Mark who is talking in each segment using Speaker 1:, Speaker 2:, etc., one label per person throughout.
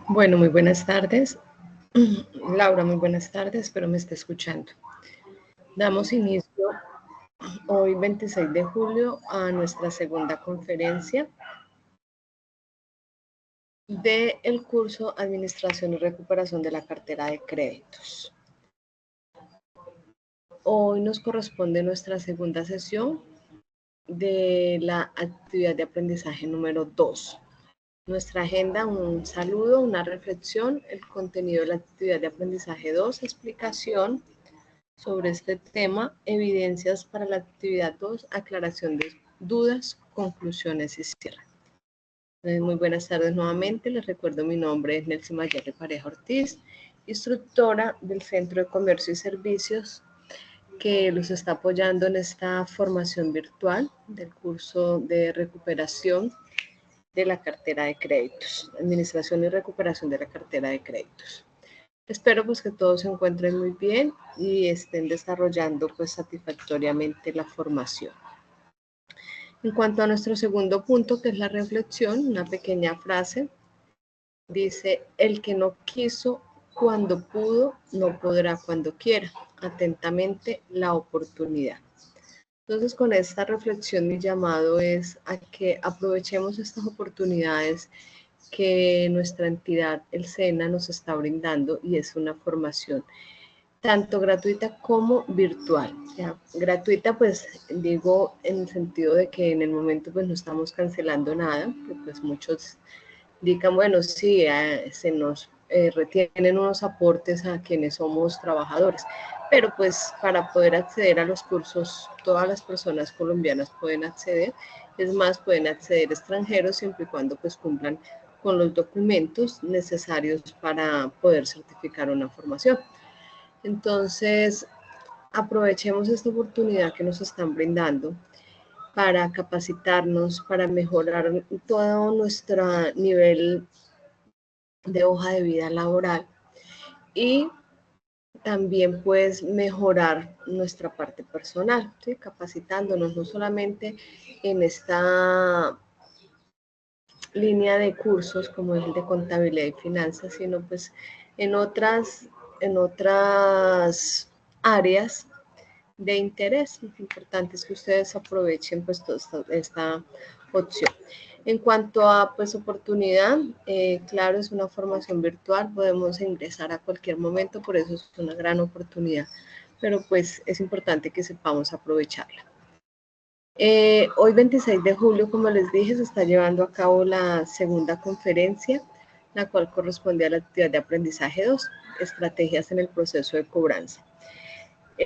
Speaker 1: Bueno, muy buenas tardes. Laura, muy buenas tardes, espero me esté escuchando. Damos inicio hoy 26 de julio a nuestra segunda conferencia del curso Administración y Recuperación de la Cartera de Créditos. Hoy nos corresponde nuestra segunda sesión de la actividad de aprendizaje número 2. Nuestra agenda, un saludo, una reflexión, el contenido de la actividad de aprendizaje 2, explicación sobre este tema, evidencias para la actividad 2, aclaración de dudas, conclusiones y cierre. Muy buenas tardes nuevamente, les recuerdo mi nombre es Nelcy Mayerre Pareja Ortiz, instructora del Centro de Comercio y Servicios que los está apoyando en esta formación virtual del curso de recuperación de la cartera de créditos, administración y recuperación de la cartera de créditos. Espero pues que todos se encuentren muy bien y estén desarrollando pues satisfactoriamente la formación. En cuanto a nuestro segundo punto, que es la reflexión, una pequeña frase, dice, el que no quiso cuando pudo, no podrá cuando quiera. Atentamente, la oportunidad. Entonces, con esta reflexión, mi llamado es a que aprovechemos estas oportunidades que nuestra entidad, el SENA, nos está brindando y es una formación tanto gratuita como virtual. ¿Ya? Gratuita, pues digo en el sentido de que en el momento pues no estamos cancelando nada, que pues muchos digan, bueno, sí, se nos retienen unos aportes a quienes somos trabajadores, pero pues para poder acceder a los cursos, todas las personas colombianas pueden acceder, es más, pueden acceder extranjeros siempre y cuando pues cumplan con los documentos necesarios para poder certificar una formación. Entonces, aprovechemos esta oportunidad que nos están brindando para capacitarnos, para mejorar todo nuestro nivel de hoja de vida laboral y también pues mejorar nuestra parte personal, ¿sí? Capacitándonos no solamente en esta línea de cursos como es el de contabilidad y finanzas, sino pues en otras áreas de interés. Lo importante es que ustedes aprovechen pues toda esta opción. En cuanto a pues oportunidad, claro, es una formación virtual, podemos ingresar a cualquier momento, por eso es una gran oportunidad, pero pues es importante que sepamos aprovecharla. Hoy 26 de julio, como les dije, se está llevando a cabo la segunda conferencia, la cual corresponde a la actividad de aprendizaje 2, estrategias en el proceso de cobranza.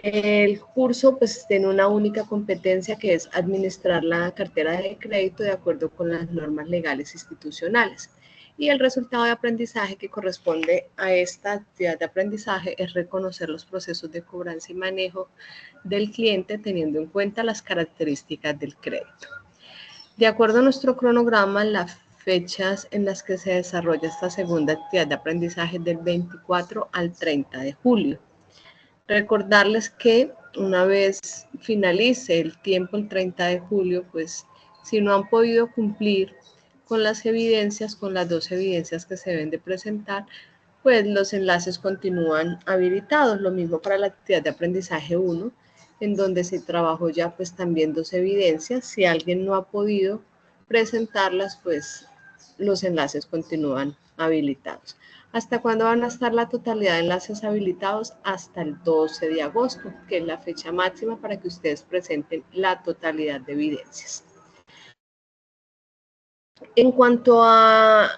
Speaker 1: El curso pues tiene una única competencia que es administrar la cartera de crédito de acuerdo con las normas legales institucionales. Y el resultado de aprendizaje que corresponde a esta actividad de aprendizaje es reconocer los procesos de cobranza y manejo del cliente teniendo en cuenta las características del crédito. De acuerdo a nuestro cronograma, las fechas en las que se desarrolla esta segunda actividad de aprendizaje es del 24 al 30 de julio. Recordarles que una vez finalice el tiempo, el 30 de julio, pues si no han podido cumplir con las evidencias, con las 2 evidencias que se deben de presentar, pues los enlaces continúan habilitados. Lo mismo para la actividad de aprendizaje 1, en donde se trabajó ya pues también 2 evidencias. Si alguien no ha podido presentarlas, pues los enlaces continúan habilitados. ¿Hasta cuándo van a estar la totalidad de enlaces habilitados? Hasta el 12 de agosto, que es la fecha máxima para que ustedes presenten la totalidad de evidencias. En cuanto a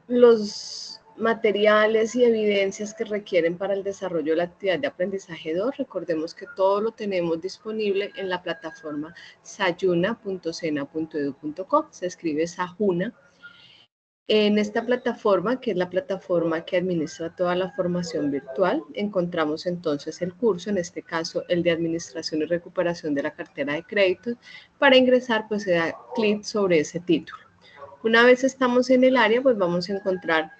Speaker 1: los materiales y evidencias que requieren para el desarrollo de la actividad de aprendizaje 2, recordemos que todo lo tenemos disponible en la plataforma sayuna.sena.edu.co, se escribe Sajuna. En esta plataforma, que es la plataforma que administra toda la formación virtual, encontramos entonces el curso, en este caso el de Administración y Recuperación de la Cartera de Créditos. Para ingresar, pues se da clic sobre ese título. Una vez estamos en el área, pues vamos a encontrar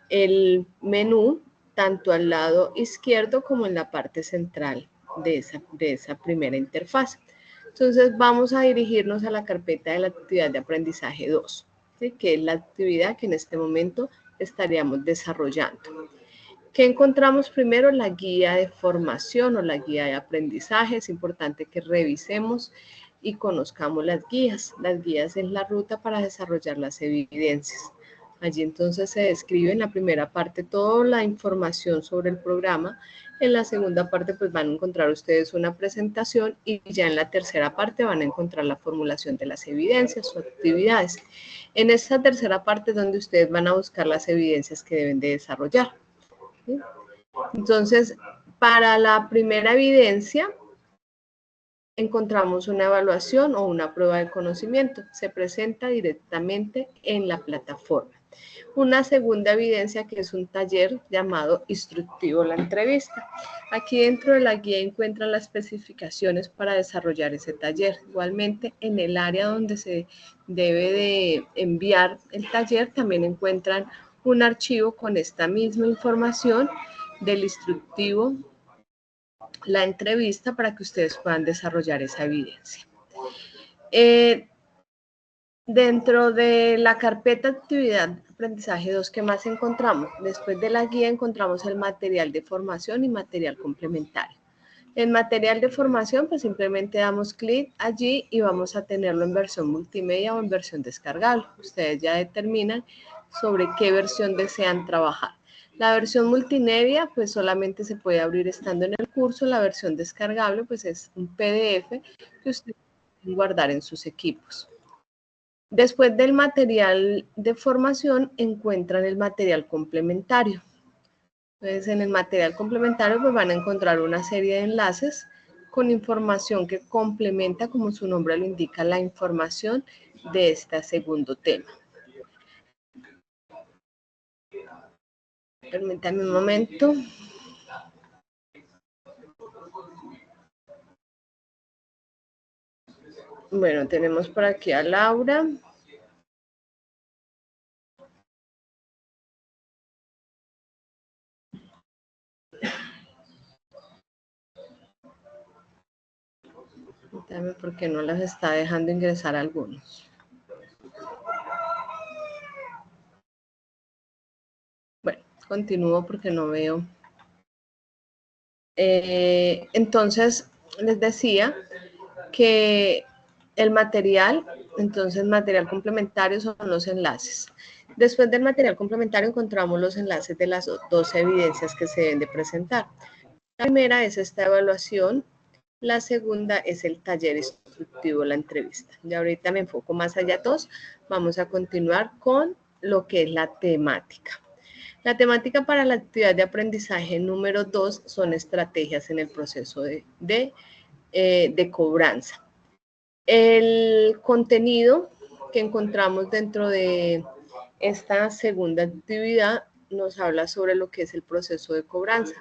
Speaker 1: el menú tanto al lado izquierdo como en la parte central de esa primera interfaz. Entonces vamos a dirigirnos a la carpeta de la actividad de aprendizaje 2. ¿Sí? Que es la actividad que en este momento estaríamos desarrollando. ¿Qué encontramos primero? La guía de formación o la guía de aprendizaje. Es importante que revisemos y conozcamos las guías. Las guías es la ruta para desarrollar las evidencias. Allí entonces se describe en la primera parte toda la información sobre el programa. En la segunda parte pues van a encontrar ustedes una presentación y ya en la tercera parte van a encontrar la formulación de las evidencias o actividades. En esta tercera parte es donde ustedes van a buscar las evidencias que deben de desarrollar. ¿Sí? Entonces, para la primera evidencia, encontramos una evaluación o una prueba de conocimiento. Se presenta directamente en la plataforma. Una segunda evidencia que es un taller llamado instructivo la entrevista. Aquí dentro de la guía encuentran las especificaciones para desarrollar ese taller. Igualmente, en el área donde se debe de enviar el taller, también encuentran un archivo con esta misma información del instructivo la entrevista para que ustedes puedan desarrollar esa evidencia. Dentro de la carpeta actividad aprendizaje 2, ¿qué más encontramos? Después de la guía encontramos el material de formación y material complementario. En material de formación, pues simplemente damos clic allí y vamos a tenerlo en versión multimedia o en versión descargable. Ustedes ya determinan sobre qué versión desean trabajar. La versión multimedia, pues solamente se puede abrir estando en el curso. La versión descargable, pues es un PDF que ustedes pueden guardar en sus equipos. Después del material de formación, encuentran el material complementario. Entonces, en el material complementario pues van a encontrar una serie de enlaces con información que complementa, como su nombre lo indica, la información de este segundo tema. Permítanme un momento. Bueno, tenemos por aquí a Laura. Permítanme porque no las está dejando ingresar algunos. Bueno, continúo porque no veo. Entonces, les decía que el material, entonces material complementario son los enlaces. Después del material complementario encontramos los enlaces de las dos evidencias que se deben de presentar. La primera es esta evaluación, la segunda es el taller instructivo, la entrevista. Ya ahorita me enfoco más allá todos, vamos a continuar con lo que es la temática. La temática para la actividad de aprendizaje número 2 son estrategias en el proceso de cobranza. El contenido que encontramos dentro de esta segunda actividad nos habla sobre lo que es el proceso de cobranza.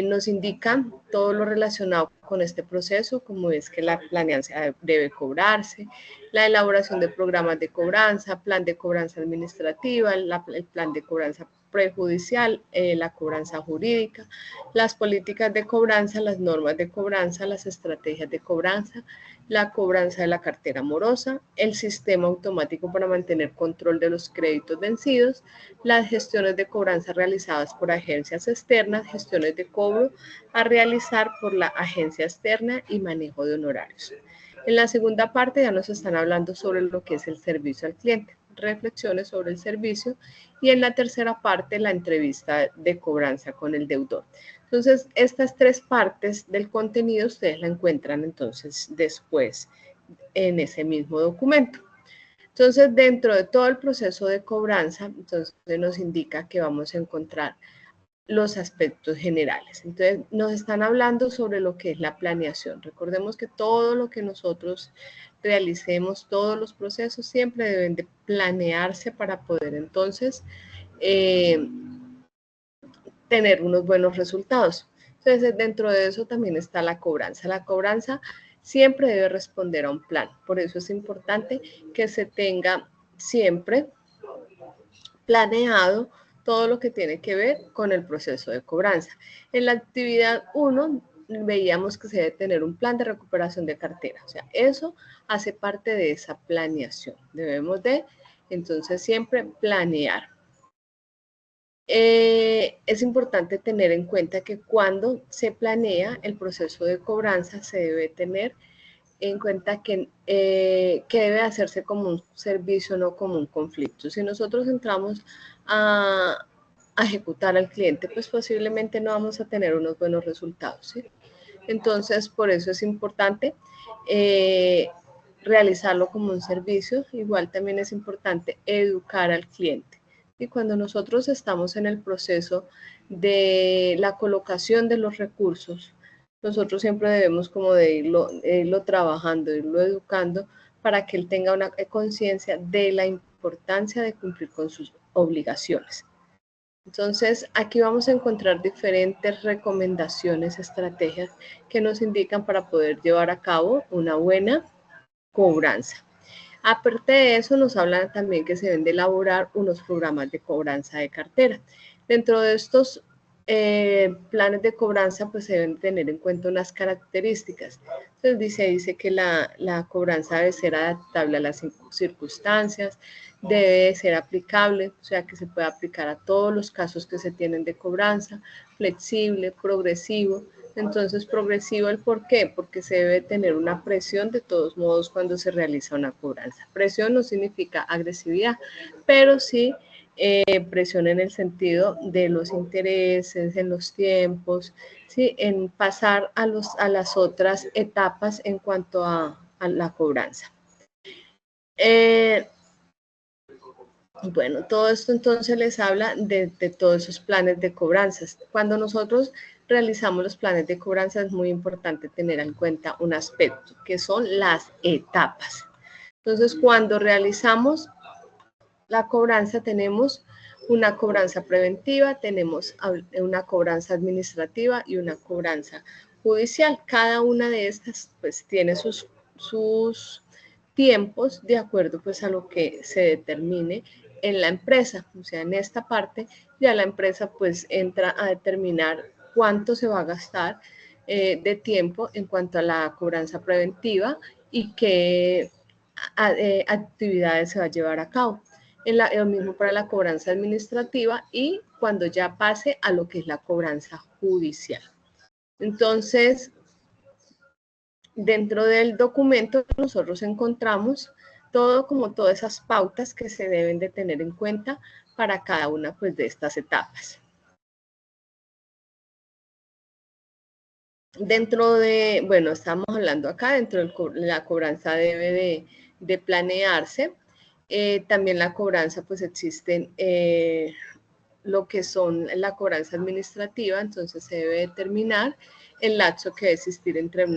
Speaker 1: Nos indica todo lo relacionado con este proceso, como es que la planeanza debe cobrarse, la elaboración de programas de cobranza, plan de cobranza administrativa, el plan de cobranza prejudicial, la cobranza jurídica, las políticas de cobranza, las normas de cobranza, las estrategias de cobranza, la cobranza de la cartera morosa, el sistema automático para mantener control de los créditos vencidos, las gestiones de cobranza realizadas por agencias externas, gestiones de cobro a realizar por la agencia externa y manejo de honorarios. En la segunda parte ya nos están hablando sobre lo que es el servicio al cliente, reflexiones sobre el servicio, y en la tercera parte la entrevista de cobranza con el deudor. Entonces, estas tres partes del contenido ustedes la encuentran entonces después en ese mismo documento. Entonces, dentro de todo el proceso de cobranza, entonces nos indica que vamos a encontrar los aspectos generales. Entonces, nos están hablando sobre lo que es la planeación. Recordemos que todo lo que nosotros realicemos, todos los procesos siempre deben de planearse para poder entonces tener unos buenos resultados. Entonces, dentro de eso también está la cobranza. La cobranza siempre debe responder a un plan. Por eso es importante que se tenga siempre planeado todo lo que tiene que ver con el proceso de cobranza. En la actividad 1 veíamos que se debe tener un plan de recuperación de cartera. O sea, eso hace parte de esa planeación. Debemos de, entonces, siempre planear. Es importante tener en cuenta que cuando se planea el proceso de cobranza se debe tener en cuenta que debe hacerse como un servicio, no como un conflicto. Si nosotros entramos a ejecutar al cliente, pues posiblemente no vamos a tener unos buenos resultados, ¿sí? Entonces, por eso es importante realizarlo como un servicio. Igual también es importante educar al cliente. Y cuando nosotros estamos en el proceso de la colocación de los recursos, nosotros siempre debemos como de irlo trabajando, irlo educando para que él tenga una conciencia de la importancia de cumplir con sus obligaciones. Entonces, aquí vamos a encontrar diferentes recomendaciones, estrategias que nos indican para poder llevar a cabo una buena cobranza. Aparte de eso, nos hablan también que se deben de elaborar unos programas de cobranza de cartera. Dentro de estos planes de cobranza, pues se deben tener en cuenta unas características. Entonces dice que la cobranza debe ser adaptable a las circunstancias, debe ser aplicable, o sea, que se pueda aplicar a todos los casos que se tienen de cobranza, flexible, progresivo. Entonces, progresivo, ¿el por qué? Porque se debe tener una presión de todos modos cuando se realiza una cobranza. Presión no significa agresividad, pero sí presión en el sentido de los intereses, en los tiempos, ¿sí? En pasar a las otras etapas en cuanto a la cobranza. Bueno, todo esto entonces les habla de todos esos planes de cobranzas. Cuando nosotros realizamos los planes de cobranza es muy importante tener en cuenta un aspecto, que son las etapas. Entonces, cuando realizamos la cobranza, tenemos una cobranza preventiva, tenemos una cobranza administrativa y una cobranza judicial. Cada una de estas pues tiene sus tiempos de acuerdo pues a lo que se determine en la empresa. O sea, en esta parte ya la empresa pues entra a determinar cuánto se va a gastar de tiempo en cuanto a la cobranza preventiva y qué actividades se va a llevar a cabo. Lo mismo para la cobranza administrativa y cuando ya pase a lo que es la cobranza judicial. Entonces, dentro del documento nosotros encontramos todas esas pautas que se deben de tener en cuenta para cada una pues, de estas etapas. Dentro de, bueno, estamos hablando acá, dentro de la cobranza debe de planearse. También la cobranza, pues existen lo que son la cobranza administrativa, entonces se debe determinar el lapso que debe existir entre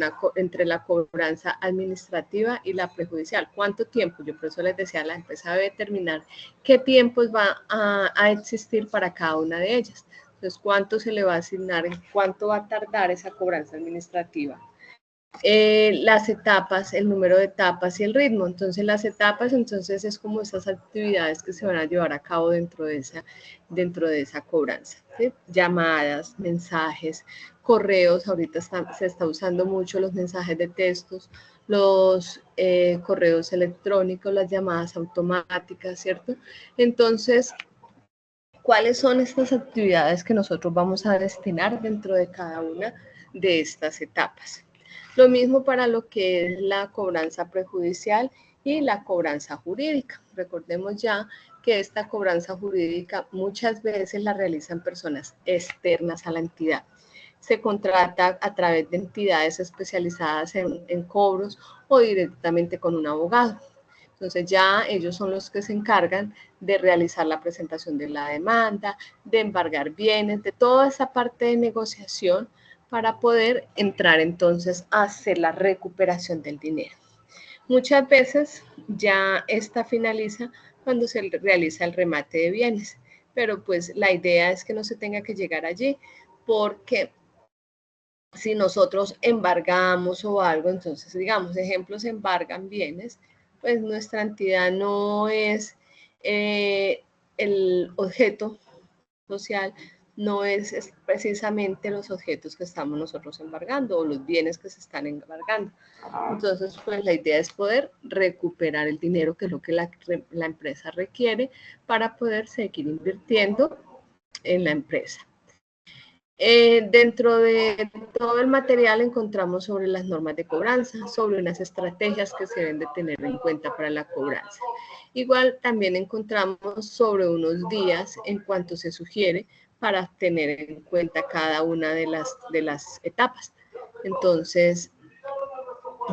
Speaker 1: la cobranza administrativa y la prejudicial. ¿Cuánto tiempo? Yo por eso les decía, la empresa debe determinar qué tiempos va a existir para cada una de ellas. Entonces, ¿cuánto se le va a asignar? ¿En cuánto va a tardar esa cobranza administrativa? Las etapas, el número de etapas y el ritmo. Entonces, las etapas, entonces, es como esas actividades que se van a llevar a cabo dentro de esa cobranza. ¿Sí? Llamadas, mensajes, correos. Ahorita se está usando mucho los mensajes de textos, los correos electrónicos, las llamadas automáticas, ¿cierto? Entonces, ¿cuáles son estas actividades que nosotros vamos a destinar dentro de cada una de estas etapas? Lo mismo para lo que es la cobranza prejudicial y la cobranza jurídica. Recordemos ya que esta cobranza jurídica muchas veces la realizan personas externas a la entidad. Se contrata a través de entidades especializadas en cobros o directamente con un abogado. Entonces ya ellos son los que se encargan de realizar la presentación de la demanda, de embargar bienes, de toda esa parte de negociación para poder entrar entonces a hacer la recuperación del dinero. Muchas veces ya esta finaliza cuando se realiza el remate de bienes, pero pues la idea es que no se tenga que llegar allí porque si nosotros embargamos o algo, entonces digamos, ejemplos, embargan bienes, pues nuestra entidad no es el objeto social, no es precisamente los objetos que estamos nosotros embargando o los bienes que se están embargando. Entonces, pues la idea es poder recuperar el dinero, que es lo que la empresa requiere para poder seguir invirtiendo en la empresa. Dentro de todo el material encontramos sobre las normas de cobranza, sobre unas estrategias que se deben de tener en cuenta para la cobranza. Igual también encontramos sobre unos días en cuanto se sugiere para tener en cuenta cada una de las etapas. Entonces,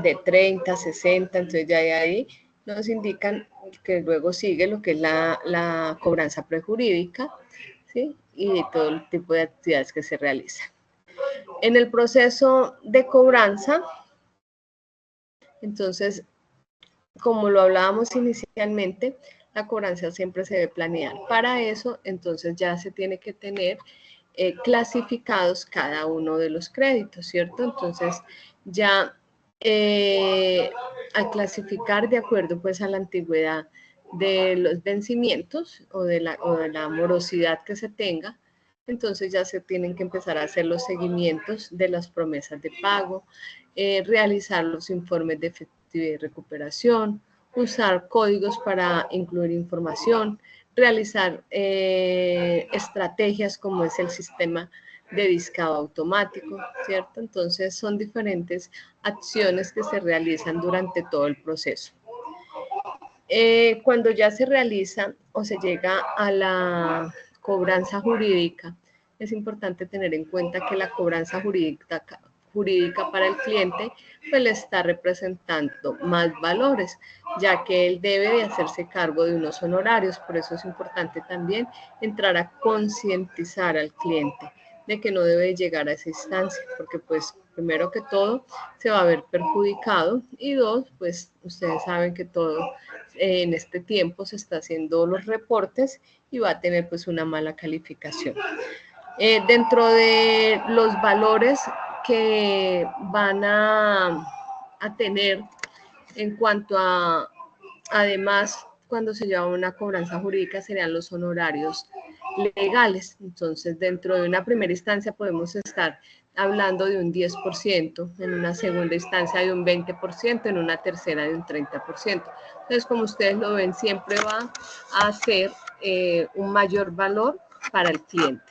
Speaker 1: de 30, 60, entonces ya de ahí nos indican que luego sigue lo que es la cobranza prejurídica, ¿sí? Y todo el tipo de actividades que se realizan. En el proceso de cobranza, entonces, como lo hablábamos inicialmente, la cobranza siempre se debe planear. Para eso, entonces ya se tiene que tener clasificados cada uno de los créditos, ¿cierto? Entonces, ya al clasificar de acuerdo pues a la antigüedad de los vencimientos o de la morosidad que se tenga, entonces ya se tienen que empezar a hacer los seguimientos de las promesas de pago, realizar los informes de efectividad y recuperación, usar códigos para incluir información, realizar estrategias como es el sistema de discado automático, ¿cierto? Entonces son diferentes acciones que se realizan durante todo el proceso. Cuando ya se realiza o se llega a la cobranza jurídica, es importante tener en cuenta que la cobranza jurídica para el cliente pues le está representando más valores, ya que él debe de hacerse cargo de unos honorarios. Por eso es importante también entrar a concientizar al cliente de que no debe llegar a esa instancia, porque pues primero que todo se va a ver perjudicado y dos, pues ustedes saben que todo en este tiempo se está haciendo los reportes y va a tener pues una mala calificación. Dentro de los valores que van a tener en cuanto a, además, cuando se lleva una cobranza jurídica serían los honorarios legales. Entonces, dentro de una primera instancia podemos estar hablando de un 10%, en una segunda instancia de un 20%, en una tercera de un 30%. Entonces, como ustedes lo ven, siempre va a ser un mayor valor para el cliente.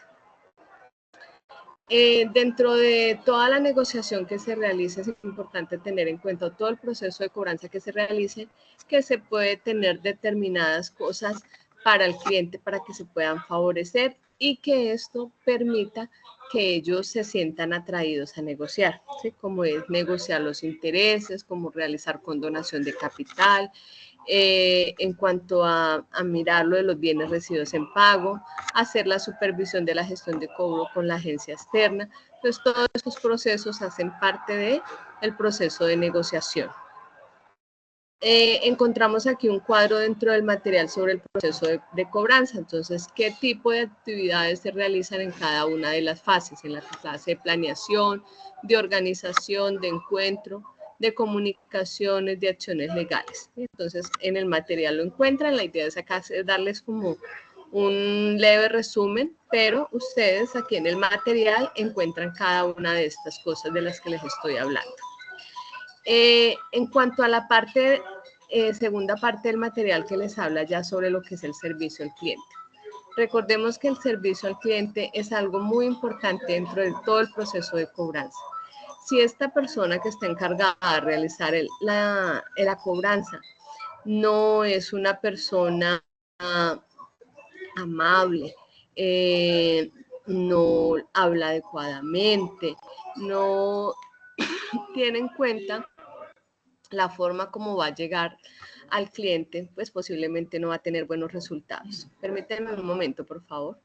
Speaker 1: Dentro de toda la negociación que se realice es importante tener en cuenta todo el proceso de cobranza que se realice, que se puede tener determinadas cosas para el cliente para que se puedan favorecer y que esto permita que ellos se sientan atraídos a negociar, ¿sí? Como es negociar los intereses, como realizar condonación de capital, en cuanto a mirarlo de los bienes recibidos en pago, hacer la supervisión de la gestión de cobro con la agencia externa. Entonces, todos estos procesos hacen parte del proceso de negociación. Encontramos aquí un cuadro dentro del material sobre el proceso de cobranza. Entonces, ¿qué tipo de actividades se realizan en cada una de las fases? En la fase de planeación, de organización, de encuentro, de comunicaciones, de acciones legales. Entonces, en el material lo encuentran. La idea es acá darles como un leve resumen, pero ustedes aquí en el material encuentran cada una de estas cosas de las que les estoy hablando. En cuanto a la segunda parte del material que les habla ya sobre lo que es el servicio al cliente. Recordemos que el servicio al cliente es algo muy importante dentro de todo el proceso de cobranza. Si esta persona que está encargada de realizar la cobranza no es una persona amable, no habla adecuadamente, no tiene en cuenta la forma como va a llegar al cliente, pues posiblemente no va a tener buenos resultados. Permítanme un momento, por favor.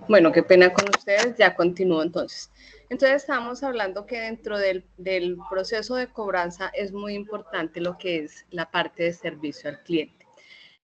Speaker 1: Bueno, qué pena con ustedes, ya continúo entonces. Entonces estábamos hablando que dentro del proceso de cobranza es muy importante lo que es la parte de servicio al cliente.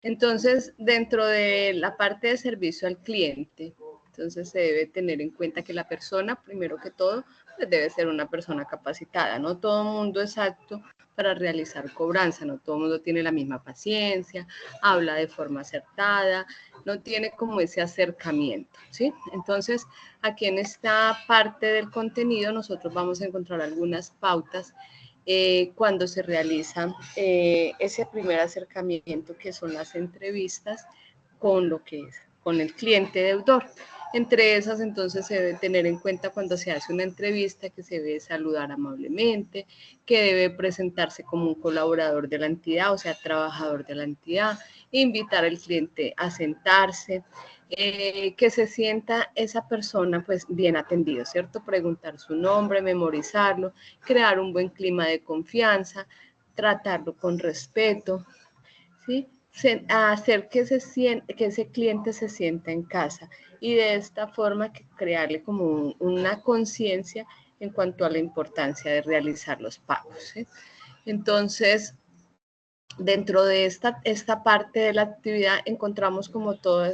Speaker 1: Entonces, dentro de la parte de servicio al cliente, entonces se debe tener en cuenta que la persona, primero que todo, pues debe ser una persona capacitada. No todo el mundo es apto para realizar cobranza, no todo el mundo tiene la misma paciencia, habla de forma acertada, no tiene como ese acercamiento, ¿sí? Entonces, aquí en esta parte del contenido nosotros vamos a encontrar algunas pautas cuando se realiza ese primer acercamiento que son las entrevistas con lo que es, con el cliente deudor. Entre esas, entonces, se debe tener en cuenta cuando se hace una entrevista que se debe saludar amablemente, que debe presentarse como un colaborador de la entidad, o sea, trabajador de la entidad, invitar al cliente a sentarse, que se sienta esa persona pues bien atendido, ¿cierto? Preguntar su nombre, memorizarlo, crear un buen clima de confianza, tratarlo con respeto, ¿sí? Hacer que ese cliente se sienta en casa y de esta forma que crearle como una conciencia en cuanto a la importancia de realizar los pagos, ¿sí? Entonces, dentro de esta parte de la actividad encontramos como todo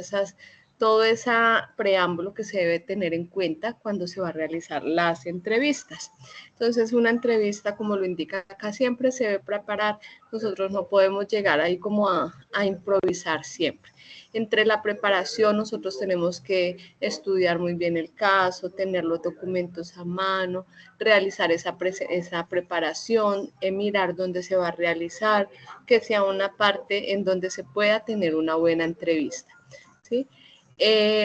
Speaker 1: ese preámbulo que se debe tener en cuenta cuando se va a realizar las entrevistas. Entonces, una entrevista, como lo indica acá, siempre se debe preparar. Nosotros no podemos llegar ahí como a improvisar siempre. Entre la preparación, nosotros tenemos que estudiar muy bien el caso, tener los documentos a mano, realizar esa preparación, mirar dónde se va a realizar, que sea una parte en donde se pueda tener una buena entrevista, ¿sí?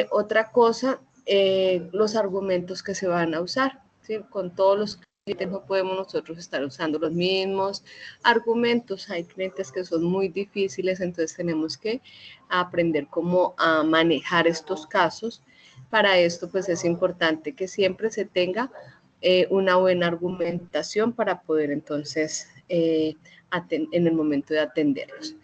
Speaker 1: Otra cosa, los argumentos que se van a usar, ¿sí? Con todos los clientes no podemos nosotros estar usando los mismos argumentos. Hay clientes que son muy difíciles, entonces tenemos que aprender cómo a manejar estos casos. Para esto, pues es importante que siempre se tenga una buena argumentación para poder entonces en el momento de atenderlos.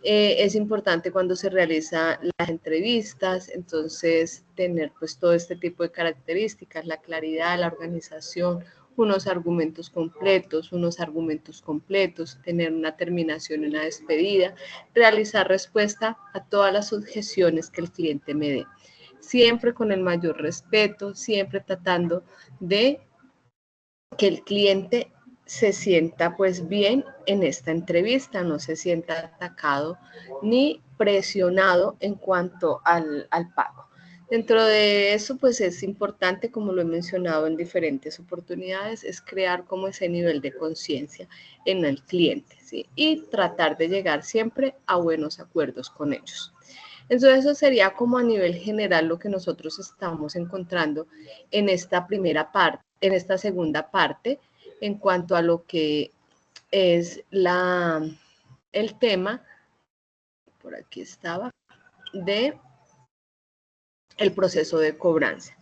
Speaker 1: Es importante cuando se realizan las entrevistas, entonces tener pues todo este tipo de características, la claridad, la organización, unos argumentos completos, tener una terminación y una despedida, realizar respuesta a todas las objeciones que el cliente me dé. Siempre con el mayor respeto, siempre tratando de que el cliente se sienta pues bien en esta entrevista, no se sienta atacado ni presionado en cuanto al pago. Dentro de eso pues es importante, como lo he mencionado en diferentes oportunidades, es crear como ese nivel de conciencia en el cliente, ¿sí? Y tratar de llegar siempre a buenos acuerdos con ellos. Entonces eso sería como a nivel general lo que nosotros estamos encontrando en esta primera parte, en esta segunda parte, en cuanto a lo que es el tema, por aquí estaba, de el proceso de cobranza.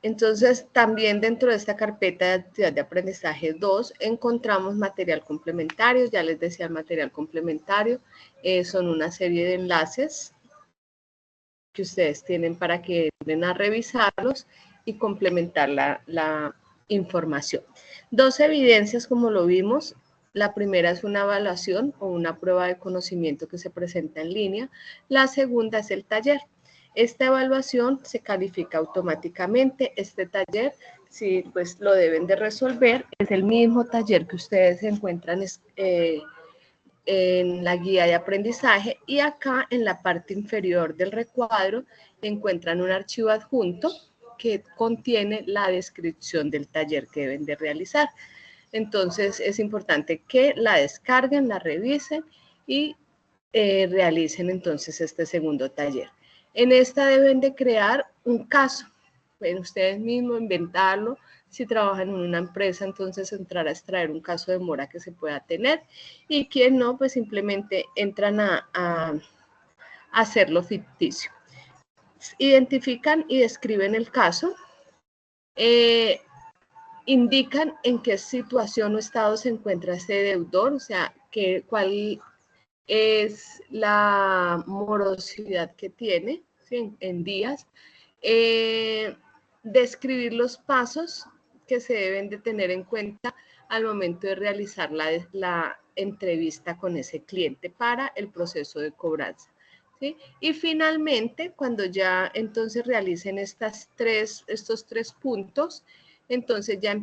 Speaker 1: Entonces, también dentro de esta carpeta de actividad de aprendizaje 2 encontramos material complementario. Ya les decía, el material complementario son una serie de enlaces que ustedes tienen para que entren a revisarlos y complementar la información. Dos evidencias, como lo vimos. La primera es una evaluación o una prueba de conocimiento que se presenta en línea. La segunda es el taller. Esta evaluación se califica automáticamente. Este taller, sí, pues lo deben de resolver. Es el mismo taller que ustedes encuentran en la guía de aprendizaje, y acá en la parte inferior del recuadro encuentran un archivo adjunto que contiene la descripción del taller que deben de realizar. Entonces es importante que la descarguen, la revisen y realicen entonces este segundo taller. En esta deben de crear un caso, pueden ustedes mismos inventarlo. Si trabajan en una empresa, entonces entrar a extraer un caso de mora que se pueda tener, y quien no, pues simplemente entran a hacerlo ficticio. Identifican y describen el caso, indican en qué situación o estado se encuentra ese deudor, o sea, cuál es la morosidad que tiene, ¿sí? en días, Describir los pasos que se deben de tener en cuenta al momento de realizar la entrevista con ese cliente para el proceso de cobranza, ¿sí? Y finalmente, cuando ya entonces realicen estos tres puntos, entonces ya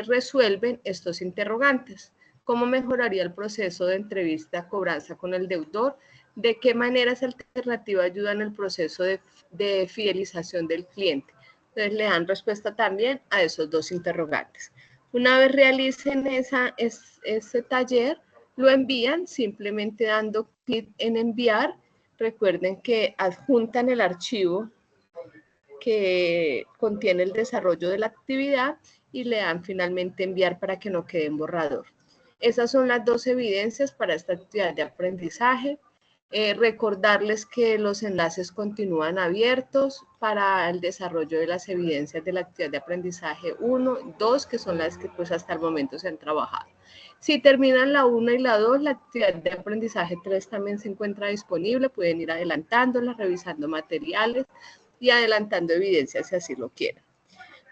Speaker 1: resuelven estos interrogantes. ¿Cómo mejoraría el proceso de entrevista cobranza con el deudor? ¿De qué maneras alternativas ayudan el proceso de fidelización del cliente? Entonces le dan respuesta también a esos dos interrogantes. Una vez realicen ese taller, lo envían simplemente dando clic en enviar. Recuerden que adjuntan el archivo que contiene el desarrollo de la actividad y le dan finalmente enviar para que no quede en borrador. Esas son las dos evidencias para esta actividad de aprendizaje. Recordarles que los enlaces continúan abiertos para el desarrollo de las evidencias de la actividad de aprendizaje 1, 2, que son las que pues hasta el momento se han trabajado. Si terminan la 1 y la 2, la actividad de aprendizaje 3 también se encuentra disponible, pueden ir adelantándola, revisando materiales y adelantando evidencias si así lo quieren.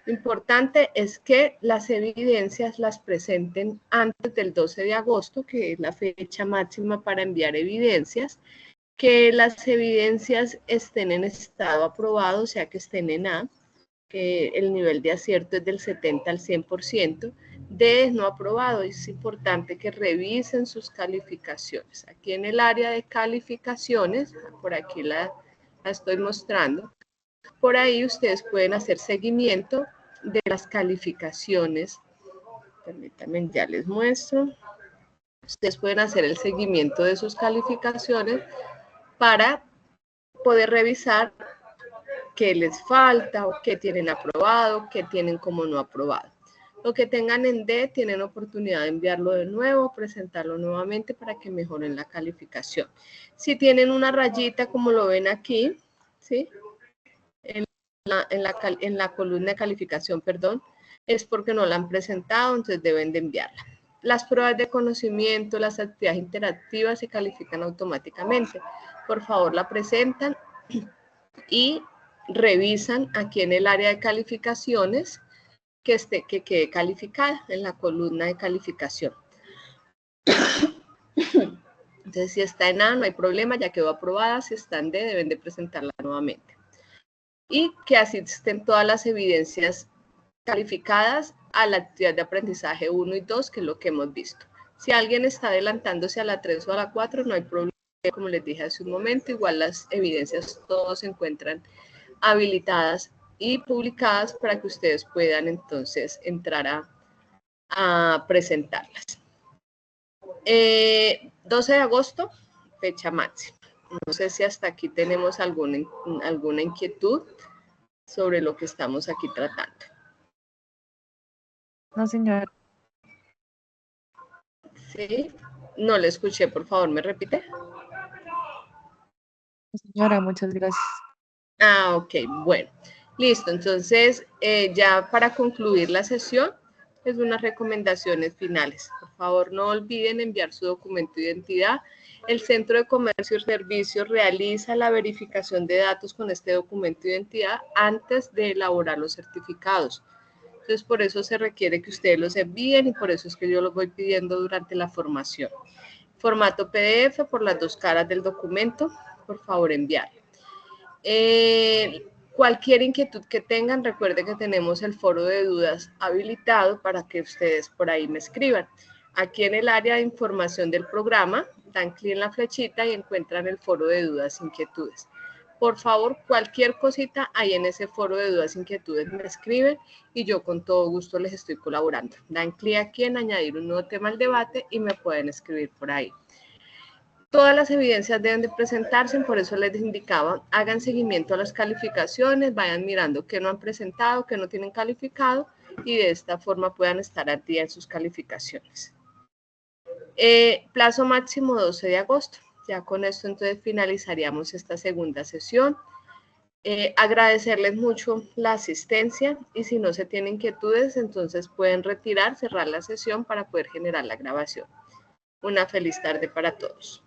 Speaker 1: Lo importante es que las evidencias las presenten antes del 12 de agosto, que es la fecha máxima para enviar evidencias, que las evidencias estén en estado aprobado, o sea que estén en A, que el nivel de acierto es del 70 al 100%, D es no aprobado. Es importante que revisen sus calificaciones. Aquí en el área de calificaciones, por aquí la estoy mostrando, por ahí ustedes pueden hacer seguimiento de las calificaciones. Permítanme, ya les muestro. Ustedes pueden hacer el seguimiento de sus calificaciones para poder revisar qué les falta o qué tienen aprobado, qué tienen como no aprobado. Lo que tengan en D tienen oportunidad de enviarlo de nuevo, presentarlo nuevamente para que mejoren la calificación. Si tienen una rayita como lo ven aquí, ¿sí? En la columna de calificación, perdón, es porque no la han presentado, entonces deben de enviarla. Las pruebas de conocimiento, las actividades interactivas se califican automáticamente. Por favor, la presentan y revisan aquí en el área de calificaciones que quede calificada en la columna de calificación. Entonces, si está en A, no hay problema, ya quedó aprobada. Si está en D, deben de presentarla nuevamente. Y que asisten todas las evidencias calificadas a la actividad de aprendizaje 1 y 2, que es lo que hemos visto. Si alguien está adelantándose a la 3 o a la 4, no hay problema, como les dije hace un momento, igual las evidencias todas se encuentran habilitadas y publicadas para que ustedes puedan entonces entrar a presentarlas. 12 de agosto, fecha máxima. No sé si hasta aquí tenemos alguna inquietud sobre lo que estamos aquí tratando.
Speaker 2: No, señora.
Speaker 1: Sí, no le escuché, por favor, ¿me repite?
Speaker 2: Señora, muchas gracias.
Speaker 1: Ah, ok, bueno, listo. Entonces, ya para concluir la sesión, es unas recomendaciones finales. Por favor, no olviden enviar su documento de identidad. El Centro de Comercio y Servicios realiza la verificación de datos con este documento de identidad antes de elaborar los certificados. Entonces, por eso se requiere que ustedes los envíen y por eso es que yo los voy pidiendo durante la formación. Formato PDF por las dos caras del documento, por favor enviar. Cualquier inquietud que tengan, recuerden que tenemos el foro de dudas habilitado para que ustedes por ahí me escriban. Aquí en el área de información del programa, dan clic en la flechita y encuentran el foro de dudas e inquietudes. Por favor, cualquier cosita ahí en ese foro de dudas e inquietudes me escriben y yo con todo gusto les estoy colaborando. Dan clic aquí en añadir un nuevo tema al debate y me pueden escribir por ahí. Todas las evidencias deben de presentarse, por eso les indicaba, hagan seguimiento a las calificaciones, vayan mirando qué no han presentado, qué no tienen calificado y de esta forma puedan estar al día en sus calificaciones. Plazo máximo 12 de agosto. Ya con esto entonces finalizaríamos esta segunda sesión. Agradecerles mucho la asistencia y si no se tienen inquietudes, entonces pueden retirar, cerrar la sesión para poder generar la grabación. Una feliz tarde para todos.